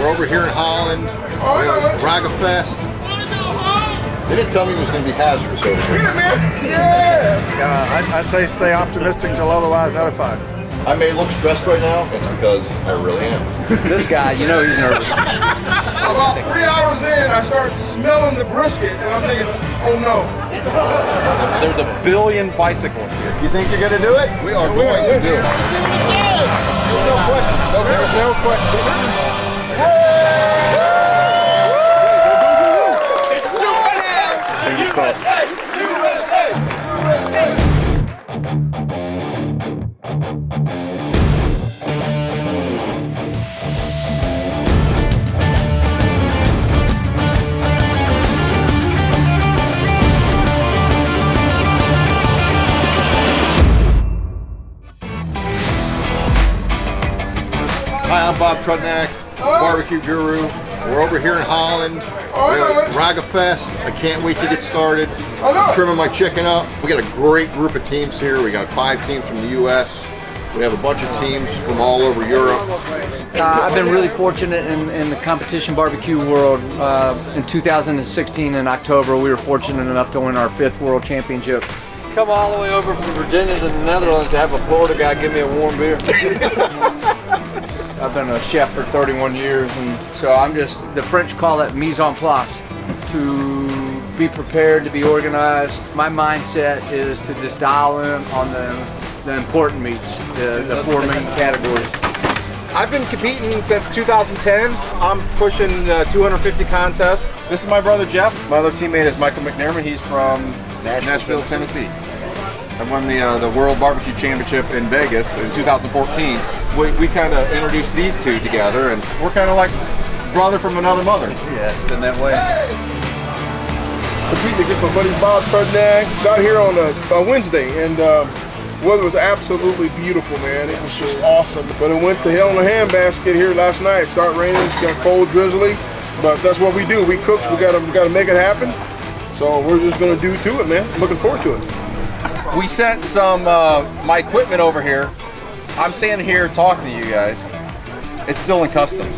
We're over here in Holland. We're at Raga Fest. They didn't tell me it was going to be hazardous over here. I'd say stay optimistic till otherwise notified. I may look stressed right now. It's because I really am. This guy, you know he's nervous. About 3 hours in, I start smelling the brisket, and I'm thinking, oh no. There's a billion bicycles here. You think you're going to do it? We are going to do it. There's no question. There's no question. Hi, I'm Bob Trudnak, barbecue guru. We're over here in Holland. We're at Raga Fest. I can't wait to get started. Trimming my chicken up. We got a great group of teams here. We got 5 teams from the U.S. We have a bunch of teams from all over Europe. I've been really fortunate in the competition barbecue world. In 2016 in October, we were fortunate enough to win our 5th world championship. Come all the way over from Virginia to the Netherlands to have a Florida guy give me a warm beer. I've been a chef for 31 years, and so the French call it mise en place, to be prepared, to be organized. My mindset is to just dial in on the important meats, the 4 main categories. I've been competing since 2010. I'm pushing 250 contests. This is my brother Jeff. My other teammate is Michael McNairman. He's from Nashville, Tennessee. I won the World Barbecue Championship in Vegas in 2014. We kind of introduced these two together, and we're kind of like brother from another mother. Yeah, it's been that way. Competing against my buddy Bob Trudnak. Got here on a Wednesday, and weather was absolutely beautiful, man. It was just awesome. But it went to hell in a handbasket here last night. It started raining, it got cold, drizzly, but that's what we do. We cooks, we gotta make it happen. So we're just gonna do to it, man. Looking forward to it. We sent some my equipment over here. I'm standing here talking to you guys. It's still in customs.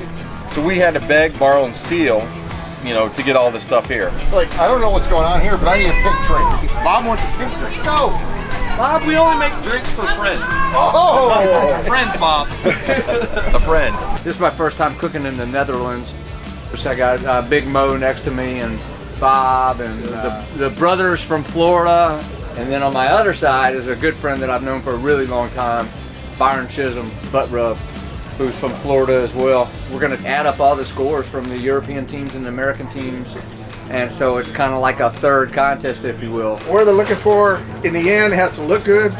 So we had to beg, borrow, and steal, to get all this stuff here. Like, I don't know what's going on here, but I need a pink drink. Bob wants a pink drink. No! Bob, we only make drinks for friends. Oh! Friends, Bob. A friend. This is my first time cooking in the Netherlands. I got Big Mo next to me, and Bob, and the brothers from Florida. And then on my other side is a good friend that I've known for a really long time, Byron Chisholm, Butt Rub, who's from Florida as well. We're going to add up all the scores from the European teams and the American teams, and so it's kind of like a third contest, if you will. What they're looking for in the end, it has to look good,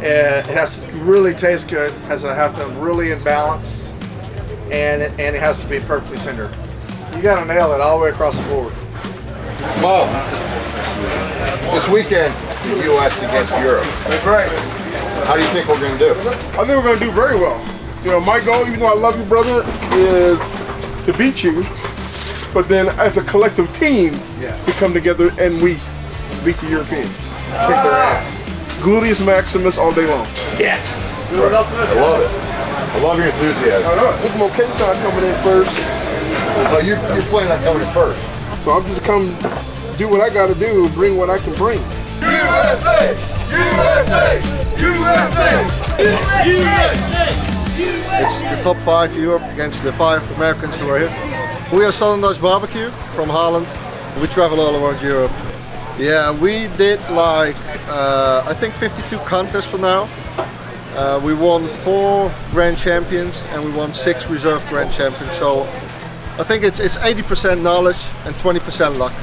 it has to really taste good, has to have to really in balance, and it has to be perfectly tender. You got to nail it all the way across the board. Bob, this weekend, the U.S. against Europe. That's right. How do you think we're going to do? I think we're going to do very well. My goal, even though I love you, brother, is to beat you. But then, as a collective team, we come together and we beat the Europeans. Kick their ass. Gluteus maximus all day long. Yes! I love it. I love your enthusiasm. I know it. Look at Cason coming in first. Oh, you're planning on coming in first. So I'm just come do what I got to do, bring what I can bring. USA! USA! USA! USA! It's the top 5 Europe against the 5 Americans who are here. We are Southern Dutch Barbecue from Holland. We travel all around Europe. Yeah, we did I think 52 contests for now. We won 4 Grand Champions and we won 6 Reserve Grand Champions. So I think it's 80% knowledge and 20% luck.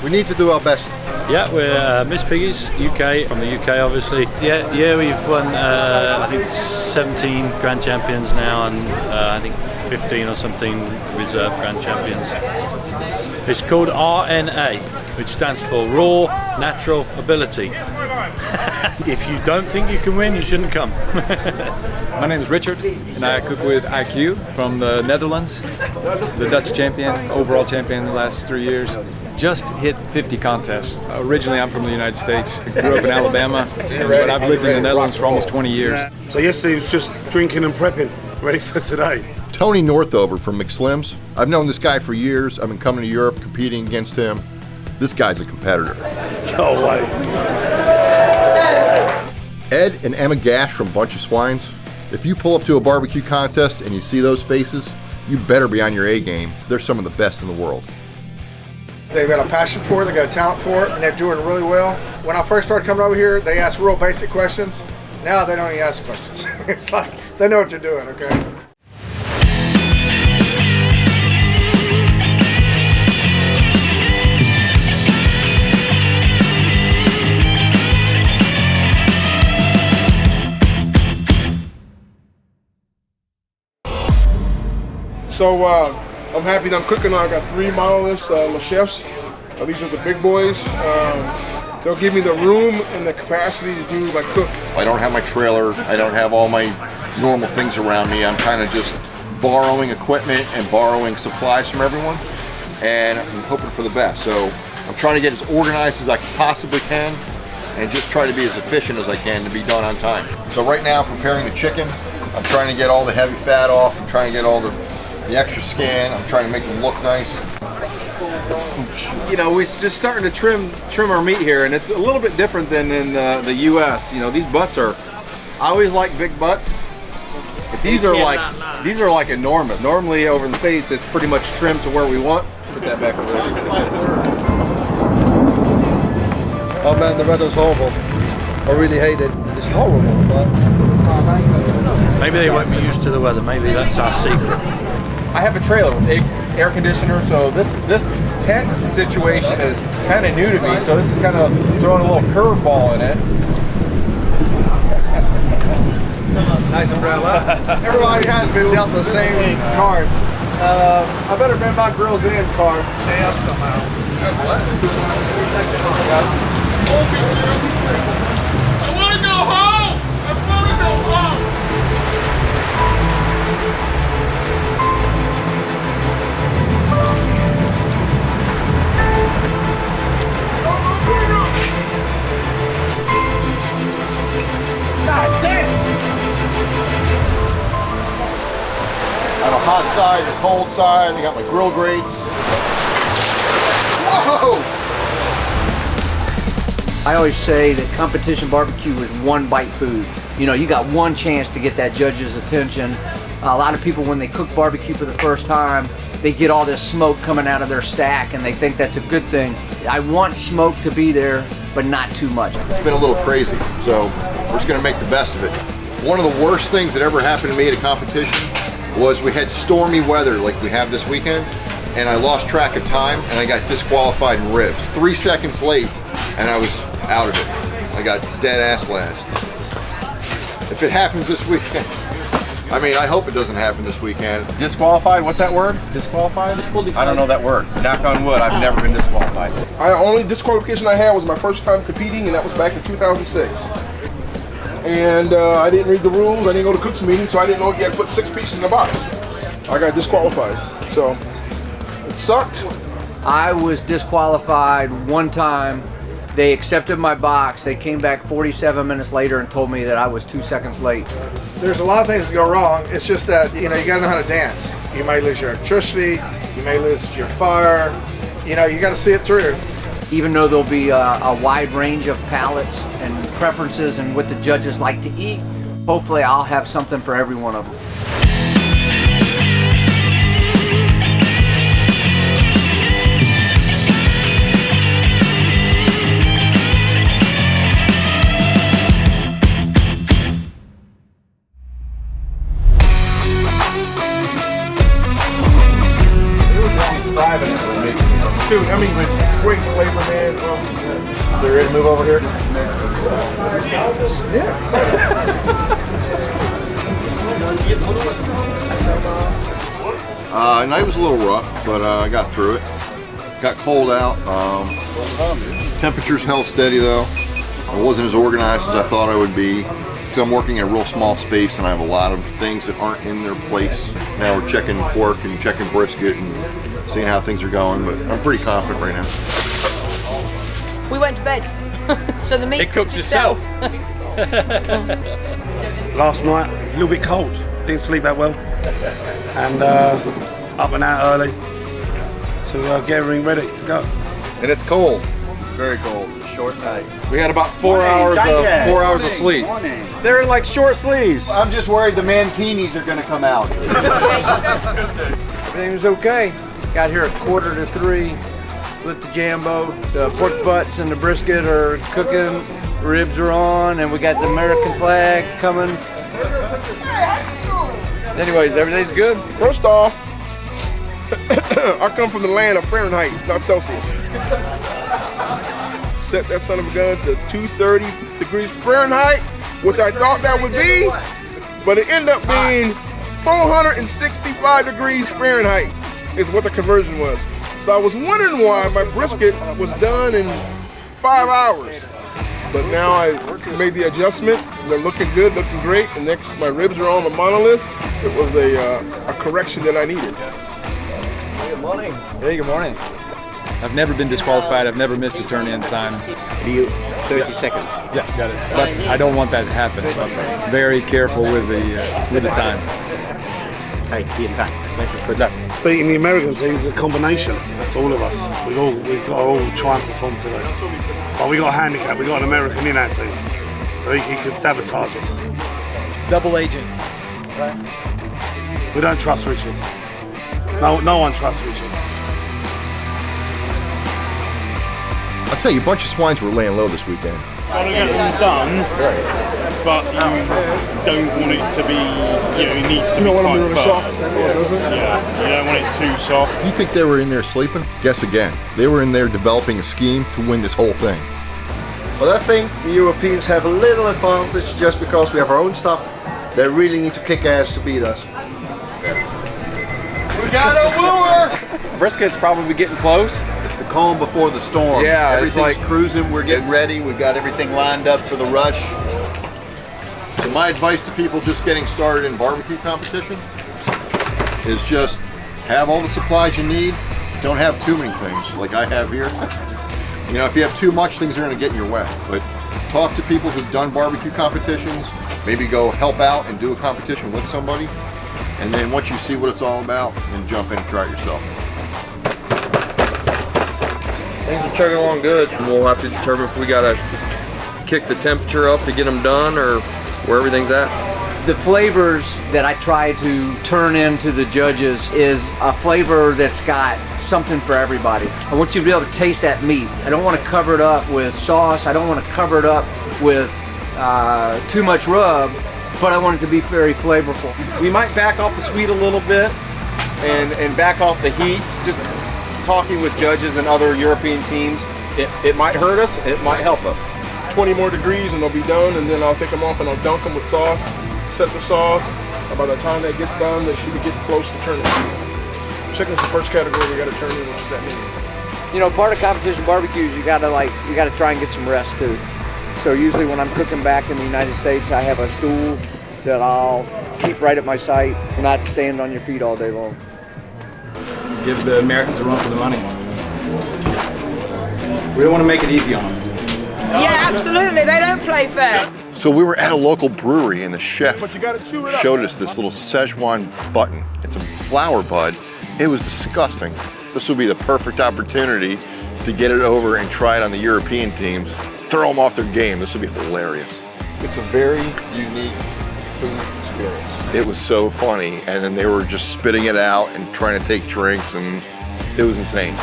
We need to do our best. Yeah, we're Miss Piggies, UK, from the UK obviously. Yeah, we've won I think 17 Grand Champions now, and I think 15 or something Reserve Grand Champions. It's called RNA, which stands for Raw Natural Ability. If you don't think you can win, you shouldn't come. My name is Richard, and I cook with IQ from the Netherlands, the Dutch champion, overall champion the last 3 years. Just hit 50 contests. Originally, I'm from the United States. I grew up in Alabama, but I've lived in the Netherlands for almost 20 years. So yesterday was just drinking and prepping, ready for today. Tony Northover from McSlim's. I've known this guy for years. I've been coming to Europe competing against him. This guy's a competitor. Go away. Ed and Emma Gash from Bunch of Swines. If you pull up to a barbecue contest and you see those faces, you better be on your A game. They're some of the best in the world. They've got a passion for it, they've got a talent for it, and they're doing really well. When I first started coming over here, they asked real basic questions. Now they don't even ask questions. It's like they know what they're doing, okay? So I'm happy that I'm cooking now. I got 3 monoliths, Le Chefs. These are the big boys. They'll give me the room and the capacity to do my cook. I don't have my trailer. I don't have all my normal things around me. I'm kind of just borrowing equipment and borrowing supplies from everyone. And I'm hoping for the best. So I'm trying to get as organized as I possibly can and just try to be as efficient as I can to be done on time. So right now I'm preparing the chicken. I'm trying to get all the heavy fat off. I'm trying to get all the extra skin. I'm trying to make them look nice. You know, we're just starting to trim our meat here, and it's a little bit different than in the U.S. You know, these butts are. I always like big butts, but these are like enormous. Normally over in the States, it's pretty much trimmed to where we want. Put that back over there. Oh man, the weather's horrible. I really hate it. It's horrible, but Maybe they won't be used to the weather. Maybe that's our secret. I have a trailer with air conditioner, so this tent situation is kind of new to me. So this is kind of throwing a little curveball in it. Nice umbrella. Everybody has been dealt the same cards. I better bend my grills in cards. Stay up somehow. I want to go home! I want to go home! God damn! I have a hot side and a cold side. I got my grill grates. Whoa! I always say that competition barbecue is one bite food. You know, you got one chance to get that judge's attention. A lot of people, when they cook barbecue for the first time, they get all this smoke coming out of their stack and they think that's a good thing. I want smoke to be there, but not too much. It's been a little crazy, so we're just gonna make the best of it. One of the worst things that ever happened to me at a competition was we had stormy weather like we have this weekend, and I lost track of time and I got disqualified in ribs. 3 seconds late and I was out of it. I got dead ass last. If it happens this weekend, I mean, I hope it doesn't happen this weekend. Disqualified? What's that word? Disqualified? I don't know that word. Knock on wood, I've never been disqualified. The only disqualification I had was my first time competing, and that was back in 2006. And I didn't read the rules. I didn't go to cook's meeting, so I didn't know you had to put 6 pieces in the box. I got disqualified, so it sucked. I was disqualified one time. They accepted my box. They came back 47 minutes later and told me that I was 2 seconds late. There's a lot of things that go wrong. It's just that, you know, you gotta know how to dance. You may lose your electricity, you may lose your fire. You know, you gotta see it through. Even though there'll be a wide range of palates and preferences and what the judges like to eat, hopefully I'll have something for every one of them. Dude, I mean, great flavor, man. So you ready to move over here? Night was a little rough, but I got through it. Got cold out. Temperatures held steady though. I wasn't as organized as I thought I would be. So I'm working in a real small space and I have a lot of things that aren't in their place. Now we're checking pork and checking brisket and seeing how things are going, but I'm pretty confident right now. We went to bed, so the meat It cooks itself. Last night, a little bit cold. Didn't sleep that well. and up and out early to get everything ready to go. And it's cold, very cold. Short night. We had about 4 hours of sleep. They're in like short sleeves. I'm just worried the mankinis are going to come out. Everything was okay. Got here at 2:45. Lit the jambo. The pork butts and the brisket are cooking. Ribs are on, and we got the American flag coming. Anyways, everything's good. First off, I come from the land of Fahrenheit, not Celsius. Set that son of a gun to 230 degrees Fahrenheit, which I thought that would be, but it ended up being 465 degrees Fahrenheit is what the conversion was. So I was wondering why my brisket was done in 5 hours. But now I made the adjustment. They're looking good, looking great. And next, my ribs are on the monolith. It was a correction that I needed. Good morning. Hey, good morning. I've never been disqualified. I've never missed a turn-in time. 30 seconds. Yeah, got it. But I don't want that to happen. So I'm very careful with the time. Hey, be in time. Good luck. Beating the American team is a combination. That's all of us. We've got to all try and perform today. But we got a handicap. We got an American in our team, so he could sabotage us. Double agent. Right. We don't trust Richard. No one trusts Richard. I'll tell you, a bunch of swines were laying low this weekend. Want to get them done, but you don't want it to be, it needs to be quite firm. Soft. Yeah, you don't want it too soft. You think they were in there sleeping? Guess again. They were in there developing a scheme to win this whole thing. But I think the Europeans have a little advantage just because we have our own stuff. They really need to kick ass to beat us. We got a wooer! Brisket's probably getting close. It's the calm before the storm. Yeah, everything's cruising. We're getting ready. We've got everything lined up for the rush. So my advice to people just getting started in barbecue competition is just have all the supplies you need. Don't have too many things like I have here. If you have too much, things are going to get in your way. But talk to people who've done barbecue competitions. Maybe go help out and do a competition with somebody. And then once you see what it's all about, then jump in and try it yourself. Things are chugging along good. We'll have to determine if we gotta kick the temperature up to get them done or where everything's at. The flavors that I try to turn into the judges is a flavor that's got something for everybody. I want you to be able to taste that meat. I don't want to cover it up with sauce. I don't want to cover it up with too much rub, but I want it to be very flavorful. We might back off the sweet a little bit and back off the heat. Just talking with judges and other European teams, it might hurt us, it might help us. 20 more degrees and they'll be done, and then I'll take them off and I'll dunk them with sauce, set the sauce, and by the time that gets done, they should be getting close to turning. Chicken's the first category we gotta turn in, which is that meat. Part of competition barbecues, you gotta try and get some rest too. So usually when I'm cooking back in the United States, I have a stool that I'll keep right at my site, not stand on your feet all day long. Give the Americans a run for the money. We don't want to make it easy on them. Yeah, absolutely. They don't play fair. So we were at a local brewery and the chef But you gotta chew it up. showed us this little Szechuan button. It's a flower bud. It was disgusting. This would be the perfect opportunity to get it over and try it on the European teams. Throw them off their game. This would be hilarious. It's a very unique food experience. It was so funny, and then they were just spitting it out and trying to take drinks, and it was insane.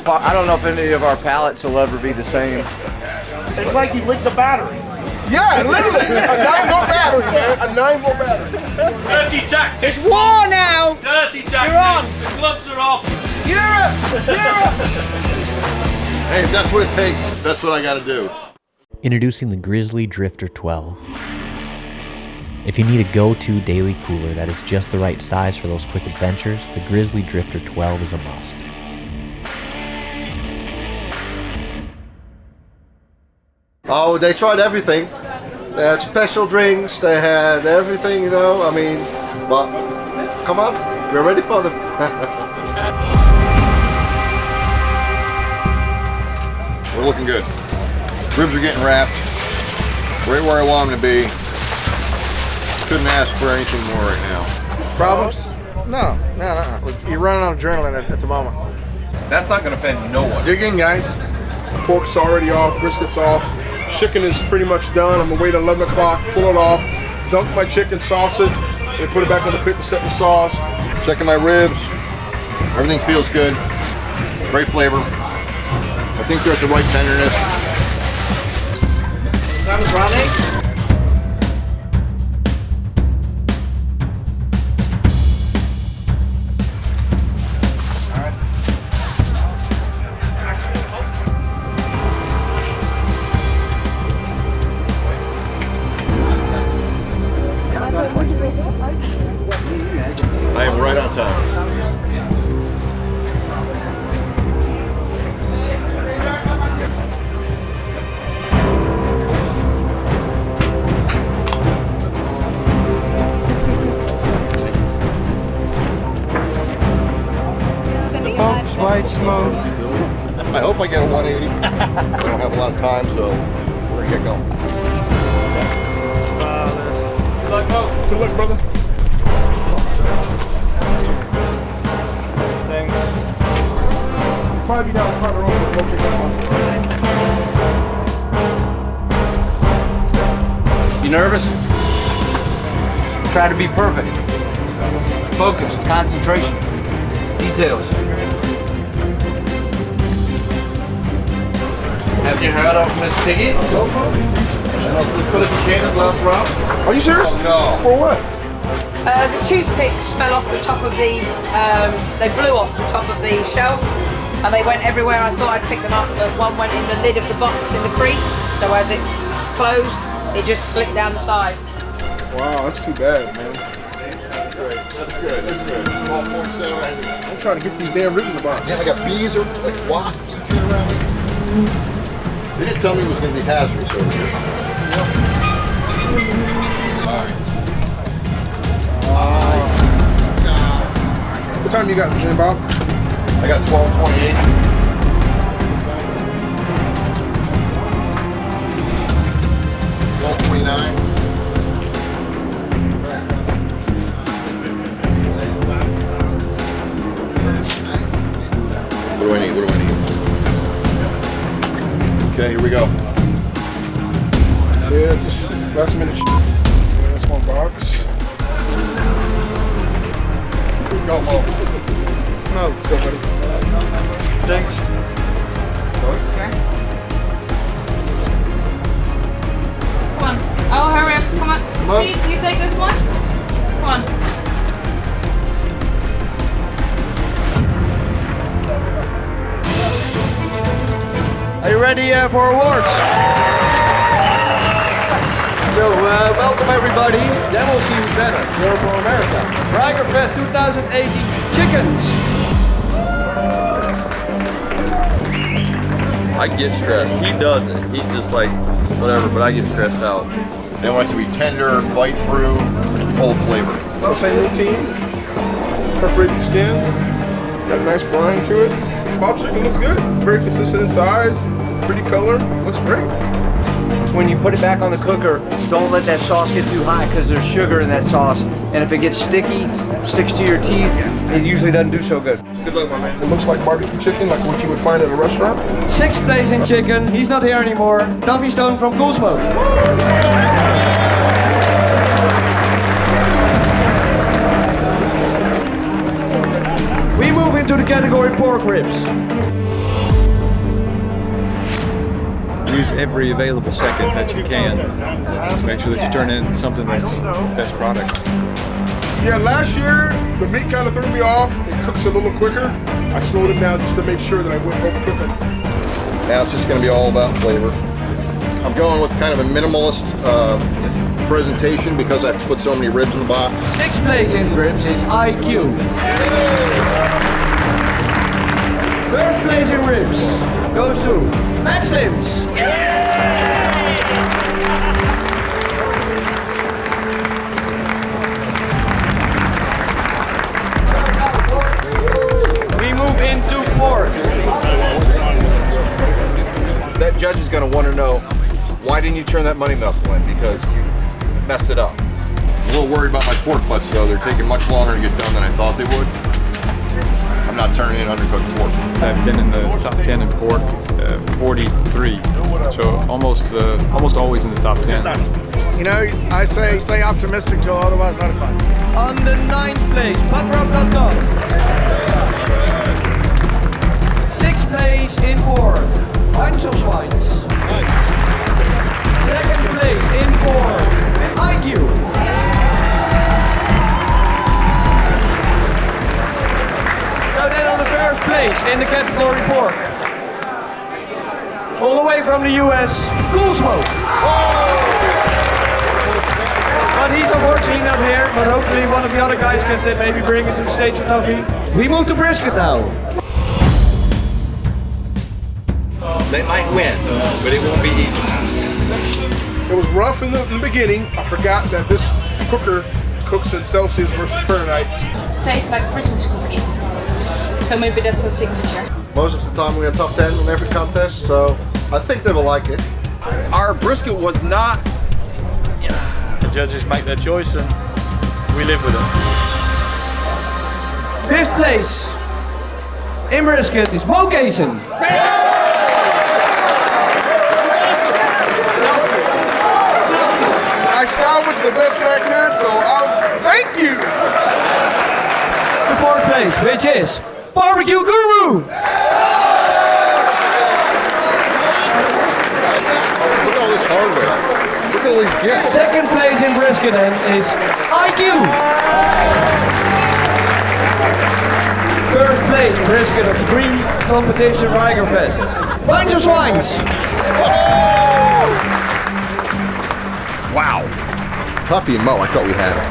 I don't know if any of our palates will ever be the same. It's like you licked the battery. Yeah, literally. A 9-volt battery, man. A 9-volt battery. Dirty tactics. It's war now. Dirty tactics. You're on. The gloves are off. Europe. Hey, if that's what it takes, that's what I gotta do. Introducing the Grizzly Drifter 12. If you need a go-to daily cooler that is just the right size for those quick adventures, the Grizzly Drifter 12 is a must. Oh, they tried everything. They had special drinks, they had everything, but come on, we're ready for them. We're looking good. Ribs are getting wrapped. Right where I want them to be. Couldn't ask for anything more right now. Problems? No. You're running out of adrenaline at the moment. That's not going to offend no one. Dig in, guys. Pork's already off, brisket's off. Chicken is pretty much done. I'm gonna wait 11 o'clock, pull it off, dunk my chicken, sauce it, and put it back on the pit to set the sauce. Checking my ribs. Everything feels good. Great flavor. I think they're at the right tenderness. Time is running. I am right on time. Pumps, white smoke. I hope I get a 180. I don't have a lot of time, so we're gonna get going. Good luck, brother. Thanks. Probably be down the corner road, but we'll check that one. You nervous? Try to be perfect. Focused, concentration, details. Have you heard of Miss Piggy? She was disqualified last round. Are you serious? Oh, no. For what? The toothpicks fell off the top of the, they blew off the top of the shelf and they went everywhere. I thought I'd pick them up, but one went in the lid of the box in the crease. So as it closed, it just slipped down the side. Wow, that's too bad, man. That's great. That's good. That's good. 12.7. I'm trying to get these damn ribs in the box. Yeah, I got bees or like wasps and shit around me. They didn't tell me it was going to be hazardous over here. What time you got, Bob? I got 12:28. What do I need? What do I need? Okay, here we go. Yeah, just last minute shit. That's one box. Go, Mo. No, somebody. Thanks. Come on. Oh, hurry up. Come on. You take this one. Come on. Are you ready for awards? So, welcome everybody. Then we'll see who's better. You're for America. Rikerfest 2018 chickens. I get stressed. He doesn't. He's just like, whatever, but I get stressed out. They want it to be tender, bite through, full of flavor. Same routine. Perforated skin. Got a nice brine to it. Bob chicken looks good. Very consistent in size. Pretty color. Looks great. When you put it back on the cooker, don't let that sauce get too hot because there's sugar in that sauce. And if it gets sticky, sticks to your teeth, it usually doesn't do so good. Good luck, my man. It looks like barbecue chicken, like what you would find at a restaurant. 6th place in chicken. He's not here anymore. Duffy Stone from Cool Smoke. We move into the category pork ribs. Use every available second that you can to make sure that you turn in something that's best product. Yeah, last year, the meat kind of threw me off. It cooks a little quicker. I slowed it down just to make sure that I wouldn't overcook it. Now it's just going to be all about flavor. I'm going with kind of a minimalist presentation because I have to put so many ribs in the box. 6th place in ribs is IQ. 1st place in ribs goes to Matt Slims. We move into pork. judge is going to want to know, why didn't you turn that money muscle in? Because you messed it up. I'm a little worried about my pork butts though. They're taking much longer to get done than I thought they would. I'm not turning in undercooked pork. I've been in the top 10 in pork, 43, so almost always in the top 10. You know, I say stay optimistic till otherwise notified. On the 9th place, patrop.com. 6th place in pork, Bunch of Swines. 2nd place in pork, IQ. So then on the 1st place in the category pork, all the way from the US, Cool Smoke. But he's unfortunately not here, but hopefully one of the other guys can maybe bring it to the stage for Tuffy. We move to brisket now. They might win, but it won't be easy. It was rough in the beginning. I forgot that this cooker cooks in Celsius versus Fahrenheit. Tastes like Christmas cookie. So maybe that's our signature. Most of the time we are top 10 in every contest, so I think they will like it. Our brisket was not... The judges make their choice and we live with it. 5th place in brisket is Cason. I salvaged the best I could, so thank you. The 4th place, which is BBQ Guru. Look at all this hardware. Look at all these gifts. 2nd place in brisket then is IQ. 1st place brisket of the green competition Rigerfest. Bunch of Swines. Wow. Tuffy and Mo, I thought we had them.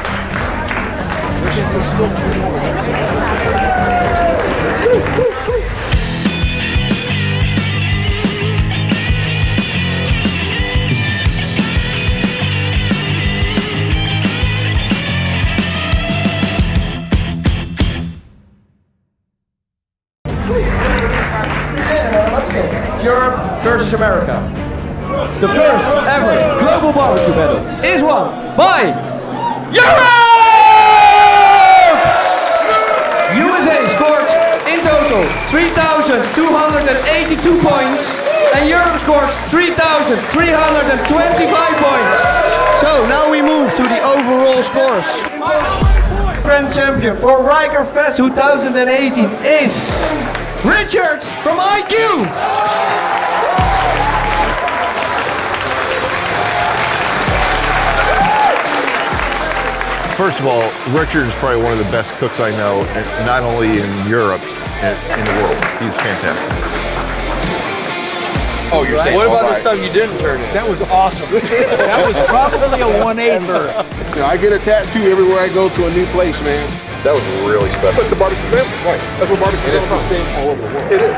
Europe versus America. The first ever global barbecue battle is won by Europe! USA scored in total 3,282 points and Europe scored 3,325 points. So now we move to the overall scores. Grand champion for Rigerfest 2018 is Richard from IQ! First of all, Richard is probably one of the best cooks I know, not only in Europe, in the world. He's fantastic. Oh, you're saying, what about this time you didn't turn it? That was awesome. That was probably a 180. So I get a tattoo everywhere I go to a new place, man. That was really special. That's the barbecue family. Right. That's what barbecue is all about. It's the same all over the world. It is.